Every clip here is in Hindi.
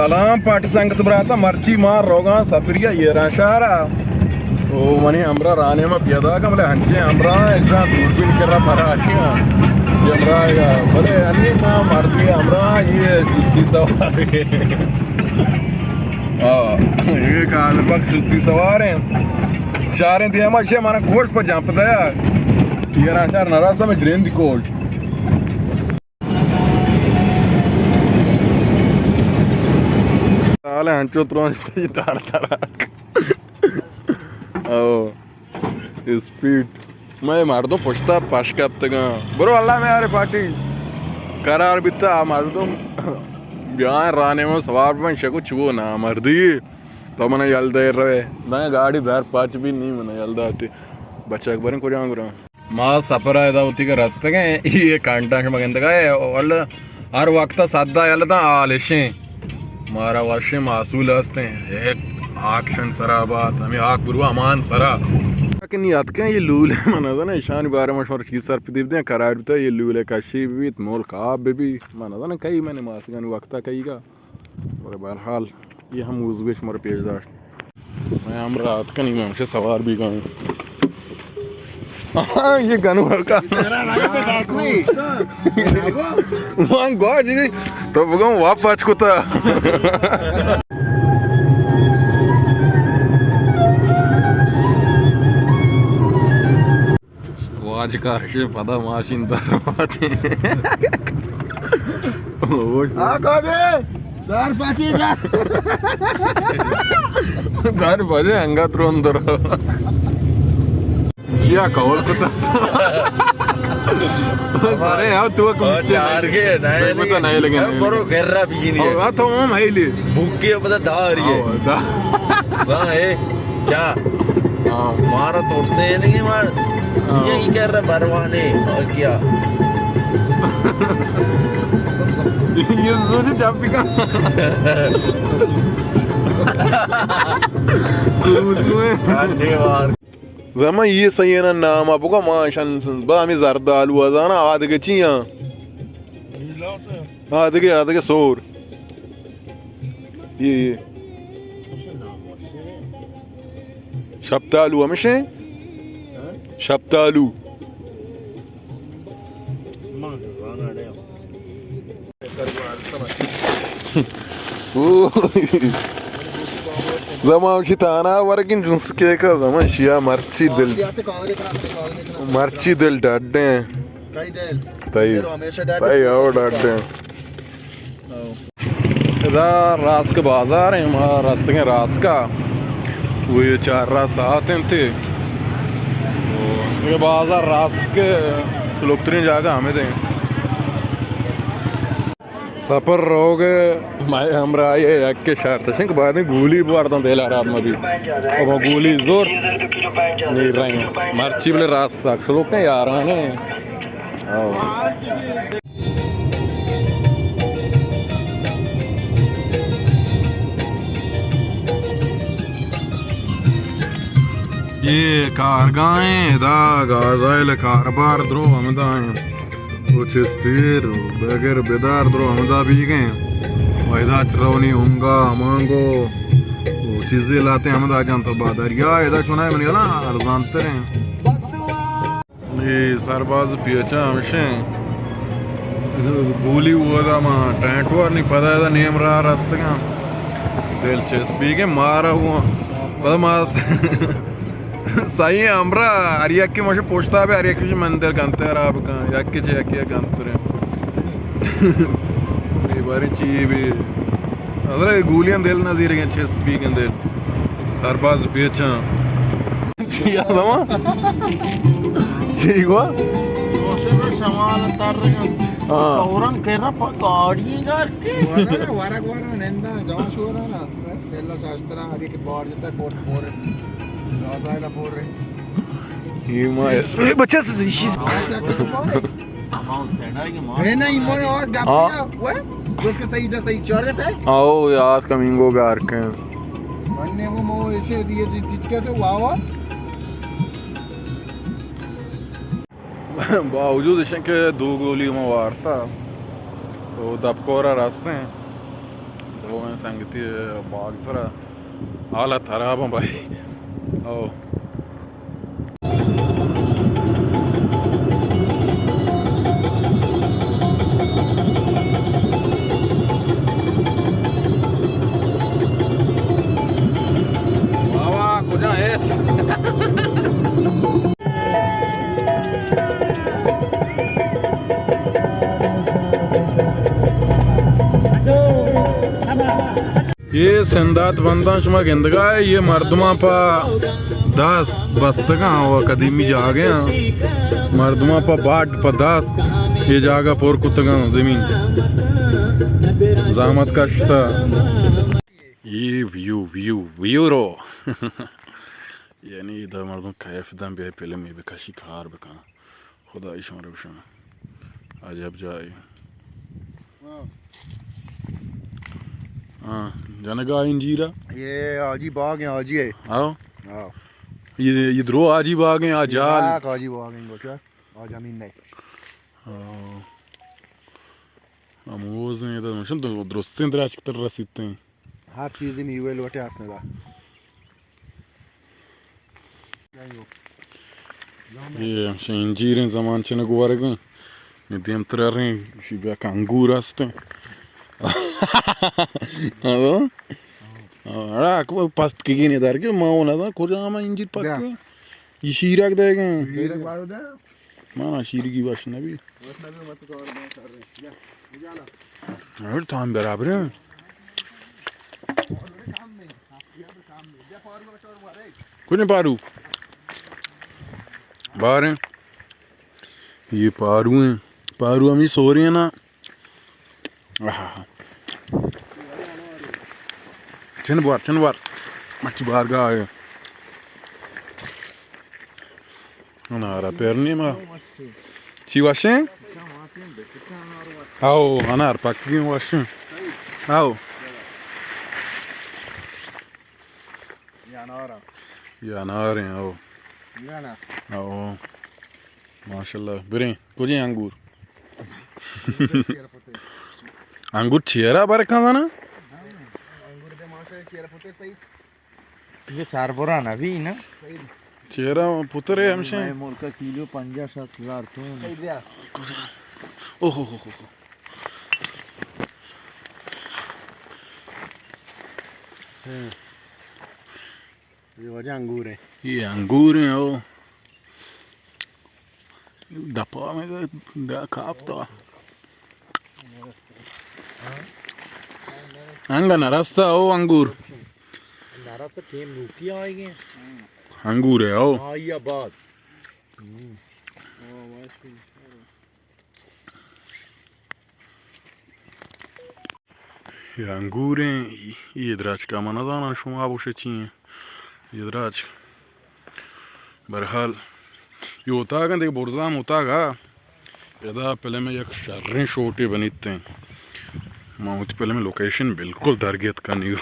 Salam parti sangat berata marci mar rogan sapiriya yera shara. O mani amra rane ma piyada ka male hanche amra ekra durbin kerra paraya. Ye amra ya bale anni ma mardi amra ye shutti saware. ये काल बक शुद्धि सवार हैं चारें दिया मैं इसे माना कोर्ट पर जंप दया ये ना चार नाराज़ में ड्रेन दी कोर्ट साले हंचो त्रोन इतनी तार ताराक स्पीड मैं मार दो पुछता पाश का तक बरो अल्लाह में यार पार्टी करार बिता मार दो यहाँ राने में सवार में शको चुओ ना मर्दी तो मैंने जल्द रहे मैं गाड़ी दार पाँच भी नहीं मैंने जल्द आती बच्चा एक बार को जाऊँ करूँ माँ सफर आया था उसी के रास्ते के ये कांटा के मगन तक है और हर वक्त सादा यार था आलिशे मारा वर्षे मासूल हंसते हैं एक आक्षण सराबात हमें आग बुरवा अमान सरा कि नहीं याद क्या ये लूल है मना था ना ईशान बारे में शोर चीज सर पे दे करार भी था ये लूल है काशी भी मोल काब भी मना था ना कई मैंने मासगन वक्ता कई का और बहरहाल ये हम उज़्बेश मर पेशदाश्त मैं हम रात का नहीं हमसे सवार भी गए हाँ ये गनवर का वहाँ गौ जी तो बगम वापस को था आज कारशे पदा माशिन दरवाजे दार पाची जा दार बजे अंगात रोन दर जिया कौल को सारे यार तू को चार के नहीं पता नहीं लगे करो घेरा भी नहीं है तो हम है ले भूख के पता दार ये वाह है क्या मारा तोड़ते हैं नहीं मार यही कह रहा बरवाने और क्या ये सोचे जब भी का जमा ये सही है ना नाम आपको का माशन बा हमें जरदाल हुआ था ना आध के चिया आध के सोर ये शब्दालू हमेशा शब्दालू zaman şitana vargin cunsu keka zaman şia marci dil dadde tay और dadde इधर रास के बाजार है हमारा रास्ते के रास का वो ये चार रास्ते आते थे ये बाजार रास के लोकतरीन जगह हमें दें सफर रोगे मैं हमरा ये एक के शहर थे सिंह बाद में गोली बारता तेल रात में भी अब गोली जोर नहीं रहे मर्ची वाले रास्ता लोग के यार हैं ये कारगाहें दा गाज़ाइल कारबार द्रो हमदाएं कुछ स्थिर बगैर बेदार द्रो हमदा भी गए वायदा चरौनी होंगा मांगो वो चीज़ें लाते हमदा जान तो बादर या इधर सुना है मैंने ना अर्ज़ानते हैं ये सरबाज पियचा हमशे गोली हुआ था माँ टैंट वार नहीं पता था नियम रहा रास्ते का दिल चेस भी के मारा हुआ पता मास सही है हमरा अरिया के मुझे पूछता है अरिया के मंदिर गंते हैं आप कहाँ याके चे याके गंतरे ये बारी चीज़ भी अदर गोलियां दिल नज़ीर के चेस्ट भी के दिल सरबाज बेचा चिया समा चीगवा सवाल तर औरन केरा पकाड़ी करके वारा नेंदा जान शोरा ना चलो शास्त्रा आगे के बोर्ड देता कोट बोर राजा बोल रहे ये माय ए बच्चा तो इसी है नहीं मोर और गपिया वो उसके सही चल रहे थे आओ यार कमिंगो गार के अन्य वो मो ऐसे दिए जिसके तो वाह बावजूद इसके के दो गोली में वारता तो दबकोरा रास्ते हैं तो संगति बागसरा हालत खराब है भाई। ओ बाबा कुछ है ये संदात बंदा शुमा गिंदगा है ये मर्दमा पा दास बस्तगा हुआ कदीमी जागे मर्दमा पा बाट पा दास ये जागा पोर कुतगा जमीन जामत का शता ये व्यू व्यू व्यू रो यानी इधर मर्दों कैफ दम बे फिल्म ये बेकशी खार बका खुदा इशम रोशन अजब जाए हाँ जनगा इंजीरा ये आजी बाग है आजी है आओ हां ये इधरो आजी बाग हैं आजाल आजी बाग है गोचा आ जमीन नहीं अमोज ने इधर मशन तो दुरुस्तें दराज की तरह रसीते हैं हर चीज में यूएल वटे आसने दा ये मशन इंजीरें ज़मान चने गुवारे गए निदेम तरह शिबा कांगूर आस्ते हाँ अरे को पास्ट की नहीं दार के माँ ना था कुछ आमा इंजीर पक्के ये शीरा के देंगे शीरा बारो दे माँ शीरी की बात ना भी मत कर मैं कर रहे जा जाला अरे थाम बराबर है कुछ नहीं पारू बाहर हैं ये पारू हैं पारू हम ही सो रहे हैं ना चंद बार मच्छी बाहर का आया अनारा पेरनी मा ची वाशे आओ अनार पक्की वाशे आओ ये अनार हैं आओ आओ माशाल्लाह बिरे कुछ अंगूर अंगूर चेहरा बार कहाँ था ना ये सारबोरा ना भी ना चेहरा पुत्र है हमसे मोर का किलो 50-60 तो ओहो हो ये वजह अंगूर है ये अंगूर हैं ओ दपा में तो खापता अंगा नरस्ता ओ अंगूर नारा से टेम नूकी आएंगे अंगूर है ओ हाँ ये बात ये अंगूर हैं ये द्राज का मना दाना शुमा आबुशे चाहिए ये द्राज बहरहाल ये होता है देख बुरजाम होता गा यदा पहले में एक शर्रें छोटे बनीते हैं माउथ पहले में लोकेशन बिल्कुल दरगेत का नहीं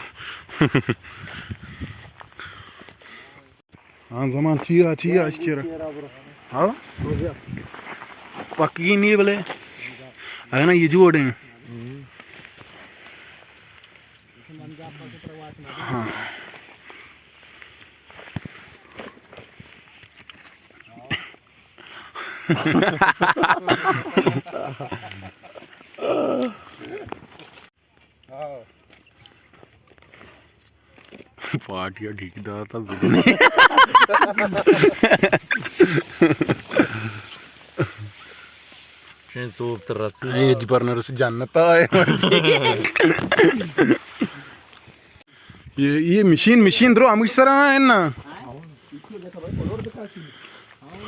हाँ जमान चिया अच्छी हाँ पक्की नहीं बोले अगर ना ये जोड़े हाँ पार्टिया ठीक था तब सूप तरसी एज पर नरस जानता है ये मशीन द्रो अमुसरा है ना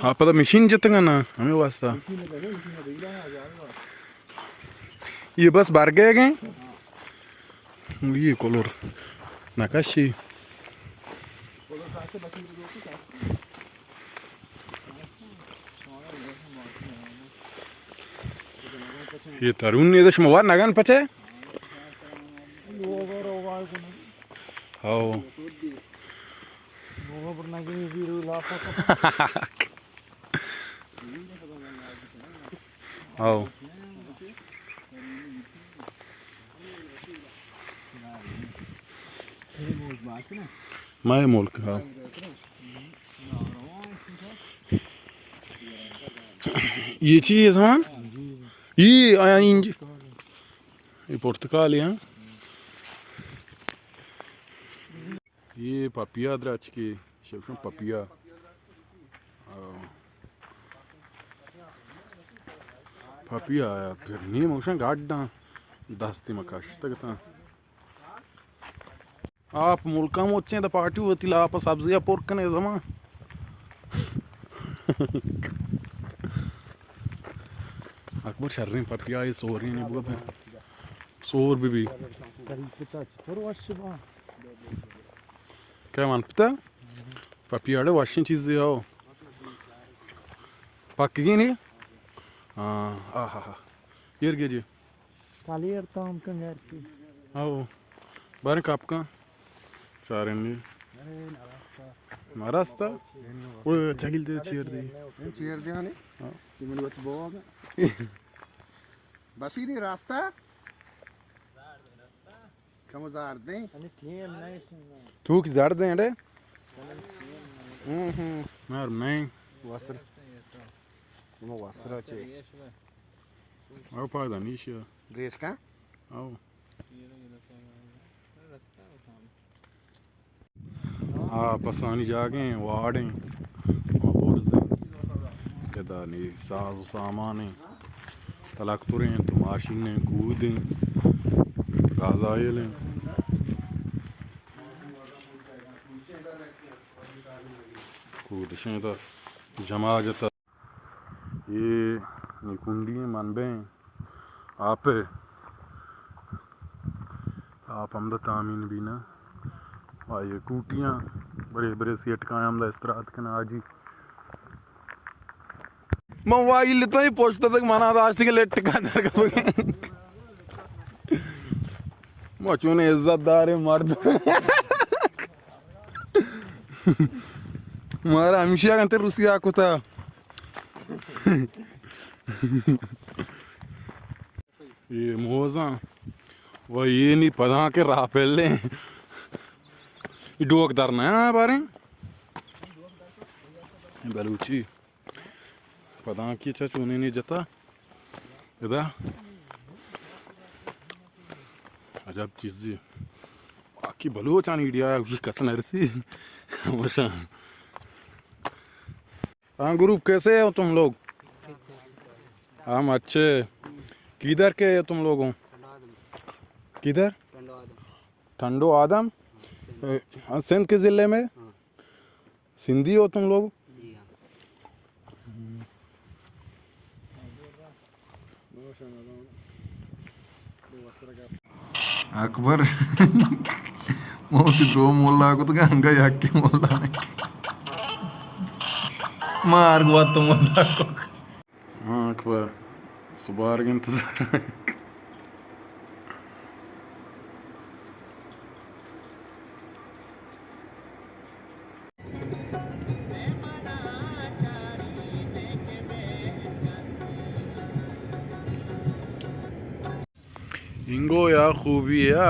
हाँ पता मशीन जितना ना हमें वास्ता ये बस बार गए ये कलर नकाशी ये तरुण ये दश मवार नगन पचे हाँ हाँ मैं मुल्क हाँ ये चीज़ हाँ ये आया इंज ये पुर्तकाली हाँ ये papia drachki şevşun papia papia ya perni moşan gadda dasti makash tagta आप मुल्का में अच्छे तो पार्टी होती ला आप सब्जियां पोर्क कने जमा अकबर शर्री पपिया ये सोरी नहीं बुआ फिर सोर भी क्या मान पता पपिया डे वाशिंग चीज़ हो पक गई नहीं हाँ आहा हा ये क्या जी काली तो हम कंगार की आओ बारे कप का चार नहीं महाराष्ट्र वो चगिल दे चेयर दे हने तुमने बत बोग बस ही नहीं रास्ता कम जार दे अनि थेम नहीं सुनना तू की जार दे अड़े यार मैं वासर तुम वासर चे आओ पादा नीशिया ड्रेस का आओ पसानी जागे वाड़े बुरज़े कदानी साज सामान तलाकतुरें तमाशीनें कूदें गाज़ाइलें कूदशें तो जमा जाता ये निकुंडी मनबे आप हम द तामीन भी ना ये कूटियाँ बड़े बड़े सेट का हम इस तरह के ना आज ही मोबाइल तो ही पोस्टर तक मना था आज तक लेट का दर का मचू ने इज्जतदार मर्द मारा हमेशा कंते रुसिया को था ये मोजा वो ये नहीं पता के राह पहले डोक दरना है बारे बलूची पता की चुने नहीं जाता इधर अजब चीज़ बाकी बलूच आनी इंडिया उसकी कसम ऐसी हमेशा हाँ ग्रुप कैसे हो तुम लोग हम अच्छे किधर के हो तुम लोगों किधर ठंडो आदम सिंध के ज़िले में सिंधी हो तुम लोग अकबर मोती द्रो मोल्ला को तो गंगा याकी मोल्ला ने मार गुआ तो मोल्ला को हाँ अकबर सुबह के इंतज़ार इंगो या खूबी या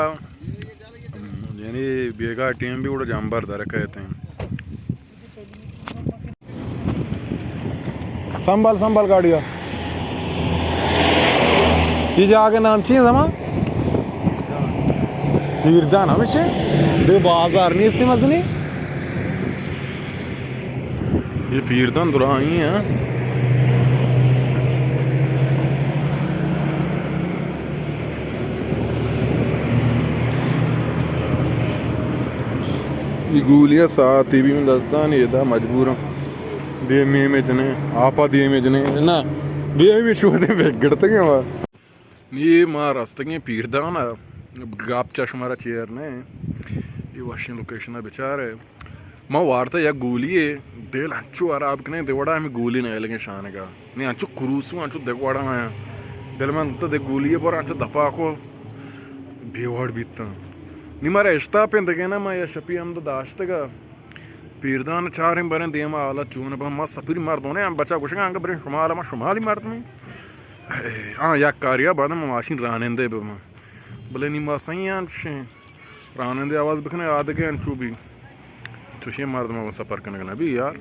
यानी बेगा टीम भी उड़ा जंबर दर कहते हैं संभाल संभाल गाड़िया ये जाके नाम चाहिए जमा तीरदान हमेशा दे बाजार नहीं इसकी मजनी ये तीरदान दुराई है गूलिया साथ ही भी मैं दस्ता नहीं था मजबूर दे में जने आपा दे में जने ना दे में शोधे बेगड़ते क्या हुआ ये मार रास्ते के पीरदा ना गाप चश्मारा चेयर ने ये वाशिंग लोकेशन है बेचारे माँ वार्ता या गूली है देल अंचु आराब के नहीं देवड़ा हमें गूली नहीं लगे शान का नहीं अंचु क्रूसू अंचु देखवाड़ा में दिल में तो देख गूली है पर अंचु दफा को बेवाड़ बीतता नहीं मारा इश्ता पे दगे ना मैं शपी हम तो दाश्त का पीरदान चार हम बने देम आला चून पर मैं सफीर मार दो ने हम बच्चा कुछ का बरे शुमार मैं शुमाली मारत में हाँ या कारिया बाद में माशीन राने दे मैं बोले नहीं मैं सही हैं Pranen de avaz bıkına adı gen çubi. Tuşe mardım ama sapar kana gana bir yar.